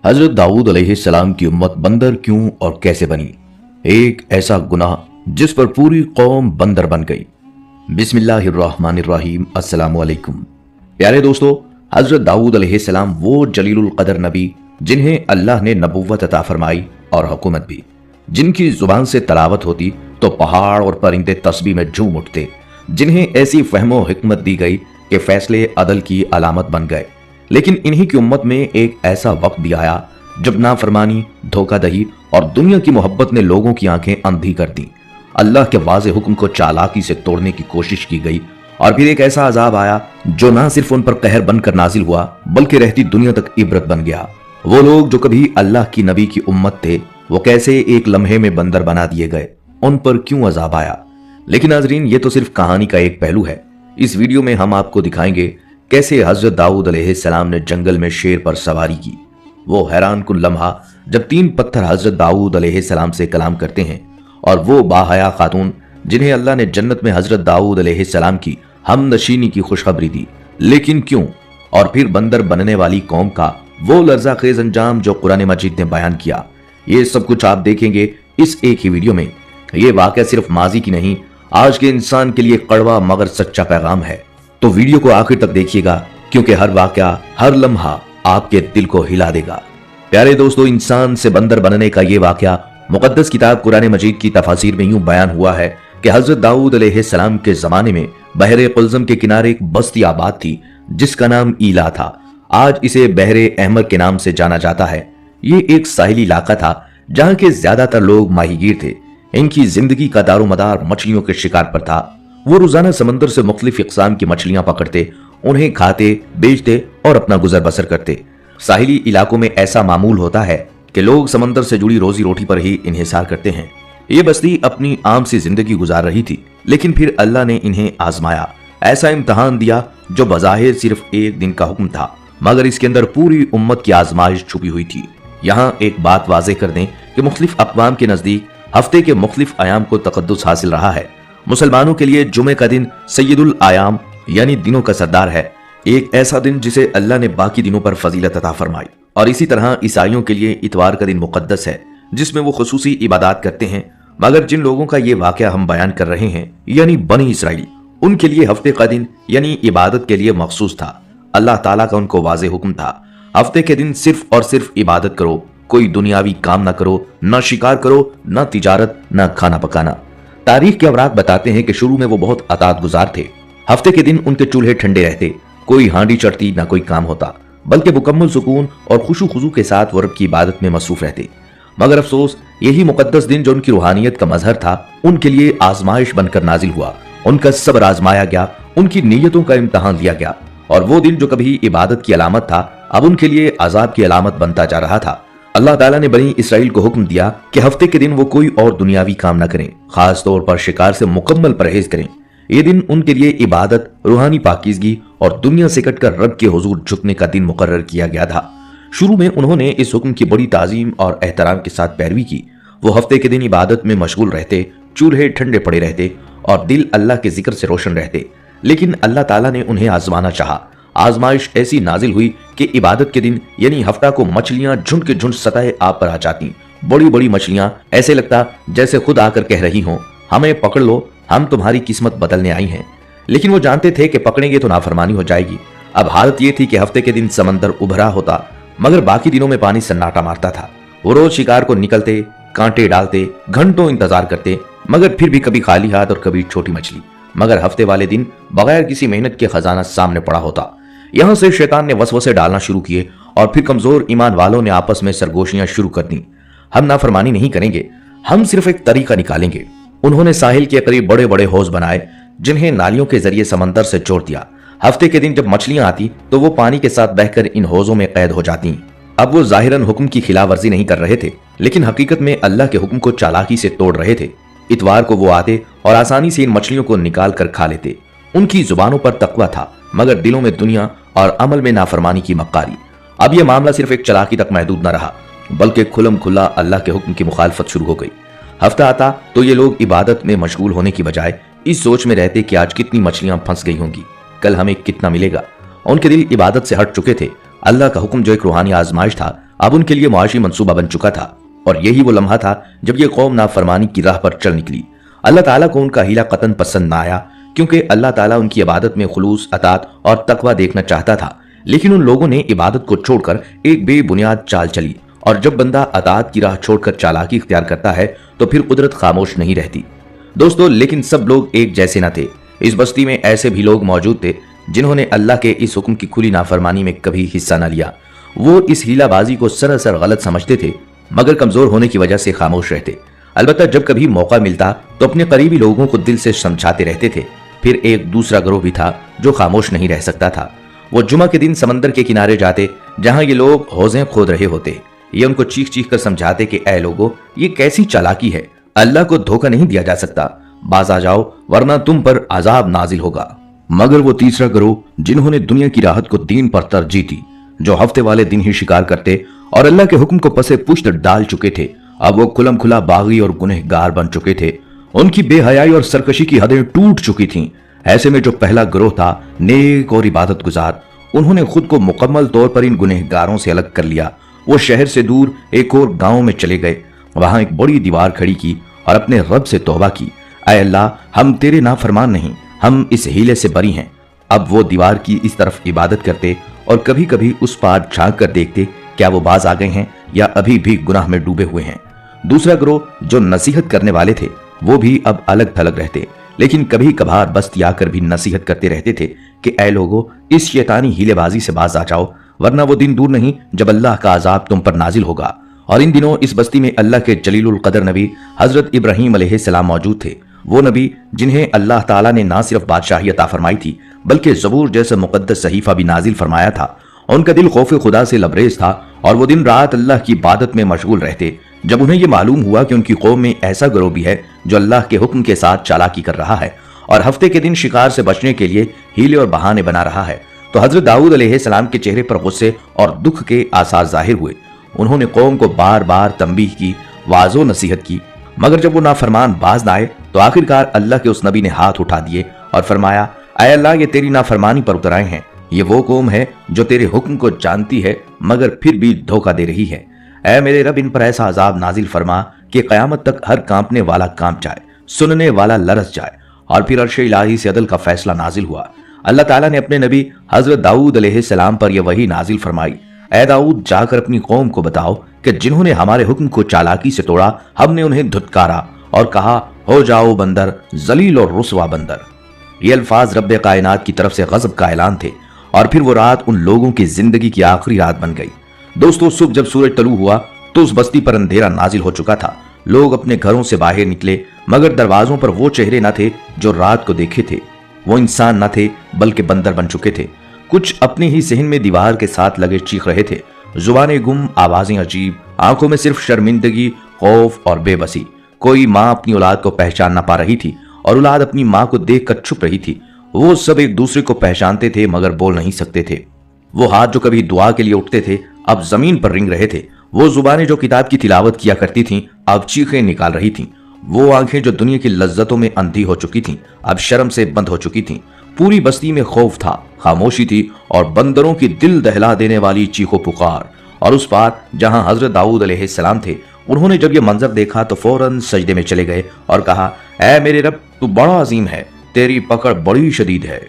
हजरत दाऊद अलैहिस्सलाम की उम्मत बंदर क्यों और कैसे बनी? एक ऐसा गुनाह जिस पर पूरी कौम बंदर बन गई। बिस्मिल्लाहिर्रहमानिर्रहीम। अस्सलामु अलैकुम प्यारे दोस्तों, हजरत दाऊद अलैहिस्सलाम वो जलीलुल कदर नबी जिन्हें अल्लाह ने नबुव्वत अता फरमाई और हुकूमत भी, जिनकी जुबान से तलावत होती तो पहाड़ और परिंदे तस्बीह में झूम उठते, जिन्हें ऐसी फहमो हिकमत दी गई कि फैसले अदल की अलामत बन गए। लेकिन इन्हीं की उम्मत में एक ऐसा वक्त भी आया जब नाफरमानी, धोखाधड़ी और दुनिया की मोहब्बत ने लोगों की आंखें अंधी कर दी। अल्लाह के वाज़े हुक्म को चालाकी से तोड़ने की कोशिश की गई और फिर एक ऐसा अजाब आया जो ना सिर्फ उन पर कहर बनकर नाजिल हुआ बल्कि रहती दुनिया तक इबरत बन गया। वो लोग जो कभी अल्लाह की नबी की उम्मत थे, वो कैसे एक लम्हे में बंदर बना दिए गए, उन पर क्यों अजाब आया। लेकिन नाजरीन, ये तो सिर्फ कहानी का एक पहलू है। इस वीडियो में हम आपको दिखाएंगे कैसे हजरत दाऊद अलैहिस्सलाम ने जंगल में शेर पर सवारी की। वो हैरान कुन लम्हा जब 3 पत्थर हजरत दाऊद अलैहिस्सलाम से कलाम करते हैं और वो बाहया खातून जिन्हें अल्लाह ने जन्नत में हजरत दाऊद अलैहिस्सलाम की हमनशीनी की खुशखबरी दी। लेकिन क्यों? और फिर बंदर बनने वाली कौम का वो लर्ज़ाखेज अंजाम जो कुरान मजीद ने बयान किया। ये सब कुछ आप देखेंगे इस एक ही वीडियो में। ये वाकया सिर्फ माजी की नहीं, आज के इंसान के लिए कड़वा मगर सच्चा पैगाम है। तो वीडियो को आखिर तक देखिएगा क्योंकि हर वाकया, हर लम्हा आपके दिल को हिला देगा। प्यारे दोस्तों, इंसान से बंदर बनने का ये वाकया मुकद्दस किताब कुरान मजीद की तफासीर में यूं बयान हुआ है कि हजरत दाऊद अलैहिस्सलाम के जमाने में बहरे कुल्ज़म के किनारे एक बस्ती आबाद थी जिसका नाम ईला था। आज इसे बहरे अहमर के नाम से जाना जाता है। ये एक साहिली इलाका था जहां के ज्यादातर लोग माहीगीर थे। इनकी जिंदगी का दारोमदार मछलियों के शिकार पर था। वो रोजाना समंदर से मुख्तलिफ इक़साम की मछलियां पकड़ते, उन्हें खाते, बेचते और अपना गुजर बसर करते। साहिली इलाकों में ऐसा मामूल होता है कि लोग समंदर से जुड़ी रोजी रोटी पर ही इन्हिसार करते हैं। ये बस्ती अपनी आम सी जिंदगी गुजार रही थी, लेकिन फिर अल्लाह ने इन्हें आजमाया, ऐसा इम्तहान दिया जो बज़ाहिर सिर्फ एक दिन का हुक्म था, मगर इसके अंदर पूरी उम्मत की आजमाइश छुपी हुई थी। यहाँ एक बात वाज़ेह कर दें कि मुख्तलिफ अक़वाम के नजदीक हफ्ते के मुख्तलिफ आयाम को तक़द्दुस हासिल रहा है। मुसलमानों के लिए जुमे का दिन सैयदुल आयाम यानी दिनों का सरदार है, एक ऐसा दिन जिसे अल्लाह ने बाकी दिनों पर फजीलत अता फरमाई। और इसी तरह ईसाइयों के लिए इतवार का दिन मुकद्दस है जिसमें वो खुसूसी इबादत करते हैं। मगर जिन लोगों का ये वाकया हम बयान कर रहे हैं यानी बनी इसराइल, उनके लिए हफ्ते का दिन यानी इबादत के लिए मखसूस था। अल्लाह ताला का उनको वाज़ेह हुक्म था, हफ्ते के दिन सिर्फ और सिर्फ इबादत करो, कोई दुनियावी काम ना करो, ना शिकार करो, ना तिजारत, ना खाना पकाना। तारीख के अवराक बताते हैं कि शुरू में वो बहुत अतात गुजार थे। हफ्ते के दिन उनके चूल्हे ठंडे रहते, कोई हांडी चढ़ती, ना कोई काम होता, बल्कि मुकम्मल सुकून और खुशू खुजू के साथ वो रब की इबादत में मसरूफ रहते। मगर अफसोस, यही मुकद्दस दिन जो उनकी रूहानियत का मजहर था, उनके लिए आजमाइश बनकर नाजिल हुआ। उनका सब्र आजमाया गया, उनकी नीयतों का इम्तहान लिया गया और वो दिन जो कभी इबादत की अलामत था, अब उनके लिए अजाब की अलामत बनता जा रहा था। अल्लाह ताला ने बनी इसराइल को हुक्म दिया कि हफ्ते के दिन वो कोई और दुनियावी काम न करें, खास तौर पर शिकार से मुकम्मल परहेज करें। ये दिन उनके लिए इबादत, रूहानी पाकीज़गी और दुनिया से कटकर रब के हुजूर झुकने का दिन मुकर्रर किया गया था। शुरू में उन्होंने इस हुक्म की बड़ी ताजीम और एहतराम के साथ पैरवी की। वो हफ्ते के दिन इबादत में मशगूल रहते, चूल्हे ठंडे पड़े रहते और दिल अल्लाह के जिक्र से रोशन रहते। लेकिन अल्लाह ताला ने उन्हें आजमाना चाहा। आजमाइश ऐसी नाजिल हुई कि इबादत के दिन यानी हफ्ता को मछलियां झुंड के झुंड सतह आप पर आ जाती। बड़ी बड़ी मछलियां, ऐसे लगता जैसे खुद आकर कह रही हों, हमें पकड़ लो, हम तुम्हारी किस्मत बदलने आई हैं। लेकिन वो जानते थे कि पकड़ेंगे तो नाफरमानी हो जाएगी। अब हालत ये थी कि हफ्ते के दिन समंदर उभरा होता, मगर बाकी दिनों में पानी सन्नाटा मारता था। वो रोज शिकार को निकलते, कांटे डालते, घंटों इंतजार करते, मगर फिर भी कभी खाली हाथ और कभी छोटी मछली। मगर हफ्ते वाले दिन बगैर किसी मेहनत के खजाना सामने पड़ा होता। यहां से शैतान ने वसवसे डालना शुरू किए और फिर कमजोर ईमान वालों ने आपस में सरगोशियां शुरू कर दी। हम नाफरमानी नहीं करेंगे, हम सिर्फ एक तरीका निकालेंगे। उन्होंने साहिल के करीब बड़े बड़े हौज बनाए जिन्हें नालियों के जरिए समंदर से जोड़ दिया। हफ्ते के दिन जब मछलियां आती तो वो पानी के साथ बहकर इन हौजों में कैद हो जाती। अब वो जाहिरन हुक्म की खिलाफवर्जी नहीं कर रहे थे, लेकिन हकीकत में अल्लाह के हुक्म को चालाकी से तोड़ रहे थे। इतवार को वो आते और आसानी से इन मछलियों को निकाल कर खा लेते। उनकी जुबानों पर तकवा था, मगर दिलों में दुनिया और अमल में नाफरमानी की मक्कारी। अब यह मामला सिर्फ एक चालाकी तक महदूद न रहा, बल्कि खुलम खुला अल्लाह के हुक्म की मुखालफत शुरू हो गई। हफ्ता आता तो ये लोग इबादत में मशगूल होने की बजाय इस सोच में रहते कि आज कितनी मछलियां फंस गई होंगी, कल हमें कितना मिलेगा। उनके दिल इबादत से हट चुके थे। अल्लाह का हुक्म जो एक रूहानी आजमाइश था, अब उनके लिए मुआशी मंसूबा बन चुका था और यही वो लम्हा था जब ये कौम नाफरमानी की राह पर चल निकली। अल्लाह ताला को उनका हीला कतन पसंद ना आया, क्योंकि अल्लाह ताला उनकी इबादत में खुलूस, अतात और तकवा देखना चाहता था। लेकिन उन लोगों ने इबादत को छोड़कर एक बेबुनियाद चाल चली, और जब बंदा अतात की राह छोड़कर चालाकी इख्तियार करता है तो फिर कुदरत खामोश नहीं रहती। दोस्तों, लेकिन सब लोग एक जैसे न थे। इस बस्ती में ऐसे भी लोग मौजूद थे जिन्होंने अल्लाह के इस हुक्म की खुली नाफरमानी में कभी हिस्सा न लिया। वो इस हीलाबाजी को सरासर गलत समझते थे, मगर कमजोर होने की वजह से खामोश रहते। अलबत्ता जब कभी मौका मिलता तो अपने करीबी लोगों को दिल से समझाते रहते थे। फिर एक दूसरा गिरोह भी था जो खामोश नहीं रह सकता था। वो जुमा के दिन समंदर के किनारे जाते जहां ये लोग हौजें खोद रहे होते। ये उनको चीख चीख कर समझाते कि ऐ लोगो, ये कैसी चालाकी है, अल्लाह को धोखा नहीं दिया जा सकता, बाज आ जाओ वरना तुम पर अजाब नाजिल होगा। मगर वो तीसरा गिरोह जिन्होंने दुनिया की राहत को दीन पर तरजीह दी, जो हफ्ते वाले दिन ही शिकार करते और अल्लाह के हुक्म को पसे पुश्त डाल चुके थे, अब वो खुलम खुला बागी और गुनहगार बन चुके थे। उनकी बेहयाई और सरकशी की हदें टूट चुकी थीं। ऐसे में जो पहला गिरोह था, नेक और इबादत गुजार, उन्होंने खुद को मुकम्मल तौर पर इन गुनहगारों से अलग कर लिया। वो शहर से दूर एक और गांव में चले गए, वहां एक बड़ी दीवार खड़ी की और अपने रब से तौबा की, ऐ अल्लाह, हम तेरे नाफरमान नहीं, हम इस हीले से बरी हैं। अब वो दीवार की इस तरफ इबादत करते और कभी कभी उस पार झांक कर देखते क्या वो बाज आ गए हैं या अभी भी गुनाह में डूबे हुए हैं। दूसरा गिरोह जो नसीहत करने वाले थे, वो भी अब अलग थलग रहते, लेकिन कभी कभार बस्ती आकर भी नसीहत करते रहते थे कि ऐ लोगो, इस शैतानी हीलेबाजी से बाज आ जाओ, वरना वो दिन दूर नहीं जब अल्लाह का अजाब तुम पर नाजिल होगा। और इन दिनों इस बस्ती में अल्लाह के जलीलुल कदर नबी हजरत इब्राहीम अलैहिस्सलाम मौजूद थे। वो नबी जिन्हें अल्लाह ताला ने ना सिर्फ बादशाही अता फरमाई थी, बल्कि ज़बूर जैसा मुकद्दस सहीफा भी नाजिल फरमाया था। उनका दिल खौफ खुदा से लबरेज था और वो दिन रात अल्लाह की इबादत में मशगूल रहते। जब उन्हें ये मालूम हुआ कि उनकी कौम में ऐसा गिरोह भी है जो अल्लाह के हुक्म के साथ चालाकी कर रहा है और हफ्ते के दिन शिकार से बचने के लिए हीले और बहाने बना रहा है, तो हजरत दाऊद अलैहिस्सलाम के चेहरे पर गुस्से और दुख के आसार जाहिर हुए। उन्होंने कौम को बार बार तंबीह की, वाज़ो नसीहत की, मगर जब वो नाफरमान बाज न आए तो आखिरकार अल्लाह के उस नबी ने हाथ उठा दिए और फरमाया, ऐ अल्लाह, ये तेरी नाफरमानी पर उतर आए हैं। ये वो कौम है जो तेरे हुक्म को जानती है मगर फिर भी धोखा दे रही है। ऐ मेरे रब, इन पर ऐसा अजाब नाजिल फरमा कि क़यामत तक हर कांपने वाला कांप जाए, सुनने वाला लरस जाए। और फिर अर्श इलाही से अदल का फैसला नाजिल हुआ। अल्लाह ताला ने अपने नबी हजरत दाऊद अलैहिस्सलाम पर यह वही नाजिल फरमाई, ऐ दाऊद, जाकर अपनी कौम को बताओ कि जिन्होंने हमारे हुक्म को चालाकी से तोड़ा, हमने उन्हें धुतकारा और कहा, हो जाओ बंदर, जलील और रुसवा बंदर। ये अल्फाज रब्बे कायनात की तरफ से गजब का ऐलान थे। और फिर वो रात उन लोगों की जिंदगी की आखिरी रात बन गई। दोस्तों, सुबह जब सूरज तलू हुआ तो उस बस्ती पर अंधेरा नाजिल हो चुका था। लोग अपने घरों से बाहर निकले, मगर दरवाजों पर वो चेहरे न थे जो रात को देखे थे। वो इंसान न थे बल्कि बंदर बन चुके थे। कुछ अपने ही सहन में दीवार के साथ लगे चीख रहे थे, जुबानें गुम, आवाजें अजीब, आंखों में सिर्फ शर्मिंदगी, खौफ और बेबसी। कोई माँ अपनी औलाद को पहचान न पा रही थी और औलाद अपनी माँ को देखकर छुप रही थी। वो सब एक दूसरे को पहचानते थे मगर बोल नहीं सकते थे। वो हाथ जो कभी दुआ के लिए उठते थे अब जमीन पर रिंग रहे थे। वो जुबानें जो किताब की तिलावत किया करती थीं अब चीखें निकाल रही थीं। वो आंखें जो दुनिया की लज्जतों में अंधी हो चुकी थीं अब शर्म से बंद हो चुकी थीं। पूरी बस्ती में खौफ था, खामोशी थी और बंदरों की दिल दहला देने वाली चीखों पुकार। और उस पार जहां हजरत दाऊद अलैहिस्सलाम थे, उन्होंने जब यह मंजर देखा तो फौरन सजदे में चले गए और कहा, ऐ मेरे रब, तू बड़ा अजीम है, तेरी पकड़ बड़ी शदीद है।